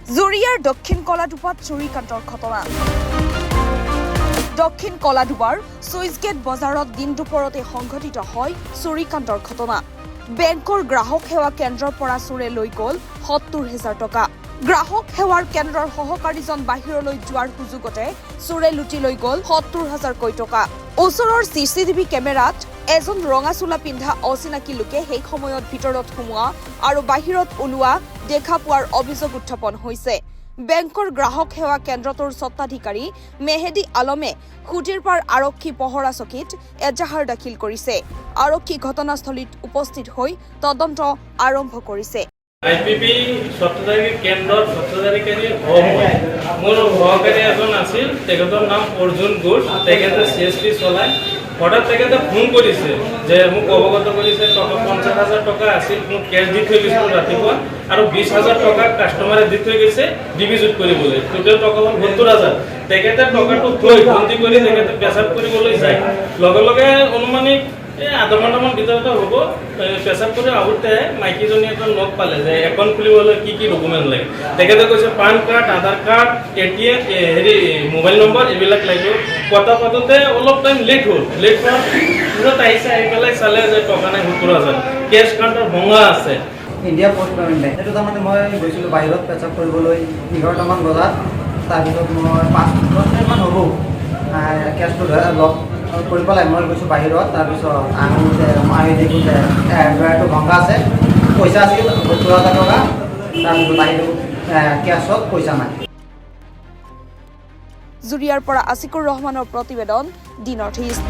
জুৰিয়াৰ দক্ষিণ কলাডুবাত চুৰিকাণ্ডৰ ঘটনা। দক্ষিণ কলাডুবাৰ চুইচ গেট বজাৰত দিন দুপৰতে সংঘটিত হয় চুৰিকাণ্ডৰ ঘটনা। বেংকৰ গ্ৰাহক সেৱা কেন্দ্ৰৰ পৰা চোৰে লৈ গ'ল ৭০,০০০ টকা। গ্ৰাহক সেৱাৰ কেন্দ্ৰৰ সহকাৰীজন বাহিৰলৈ যোৱাৰ সুযোগতে চোৰে লুটি লৈ গ'ল ৭০,০০০ টকা। ওচৰৰ চিচিটিভি কেমেৰাত এজন ৰঙা চোলা পিন্ধা অচিনাকি লোকে সেই সময়ত ভিতৰত সোমোৱা আৰু বাহিৰত ওলোৱা দেখা পোৱাৰ অভিযোগ উত্থাপন হৈছে। বেংকৰ গ্ৰাহক সেৱা কেন্দ্ৰটোৰ স্বত্বাধিকাৰী মেহেদী আলমে খুটিৰপাৰ আৰক্ষী পহৰা চকীত এজাহাৰ দাখিল কৰিছে। আৰক্ষী ঘটনাস্থলীত উপস্থিত হৈ তদন্ত আৰম্ভ কৰিছে। IPP স্বত্বাধিকাৰী কেন্দ্ৰৰ স্বত্বাধিকাৰী মোৰ সহকাৰী এজন আছিল, তেখেতৰ নাম অৰ্জুন ঘোষ। তেখেতে CSP চলায়। হঠাৎ তেখেতে ফোন কৰিছে যে মোক অৱগত কৰিছে টকা ৫০,০০০ টকা আছিল, মোক কেছ দি থৈ গৈছিলোঁ ৰাতিপুৱা আৰু ২০,০০০ টকা কাষ্টমাৰে দি থৈ গৈছে ডিপজিট কৰিবলৈ। টোটেল টকা হ'ল ৭০,০০০। তেখেতে টকাটো থৈ গন্তি কৰি তেখেতে পেচাব কৰিবলৈ যায়। লগে লগে অনুমানিক আধা ঘণ্টামান ভিতৰতে হ'ব। পেচাব কৰি আহোঁতে মাইকীজনী এখন লগ পালে যে একাউণ্ট খুলিবলৈ কি কি ডকুমেণ্ট লাগে। তেখেতে কৈছে পান কাৰ্ড, আধাৰ কাৰ্ড, ATM, মোবাইল নম্বৰ এইবিলাক লাগিব। কথা পাতোঁতে অলপ টাইম লেট হ'ল। লেট হোৱাৰ পিছত আহিছে, আহি পেলাই চালে যে টকা নাই ৭০,০০০। কেছ কাউণ্টাৰ ভঙা আছে। India post payment bank. সেইটো তাৰমানে মই গৈছিলোঁ বাহিৰত পেচাব কৰিবলৈ 11টামান বজাত। তাৰপিছত মই ৫-১০ মিনিটমান হ'ব কেছটো লগ কৰি পেলাই মই গৈছোঁ বাহিৰত। তাৰপিছত আহোঁতে মই দেখোঁ যে ড্ৰয়াৰটো ভঙা আছে, পইচা আছিল ৭০,০০০ টকা। তাৰপিছত বাহিৰত কেছত পইচা নাই। জুৰিয়াৰ পৰা আছিকুৰ ৰহমানৰ প্ৰতিবেদন, দি নৰ্থ ইষ্ট।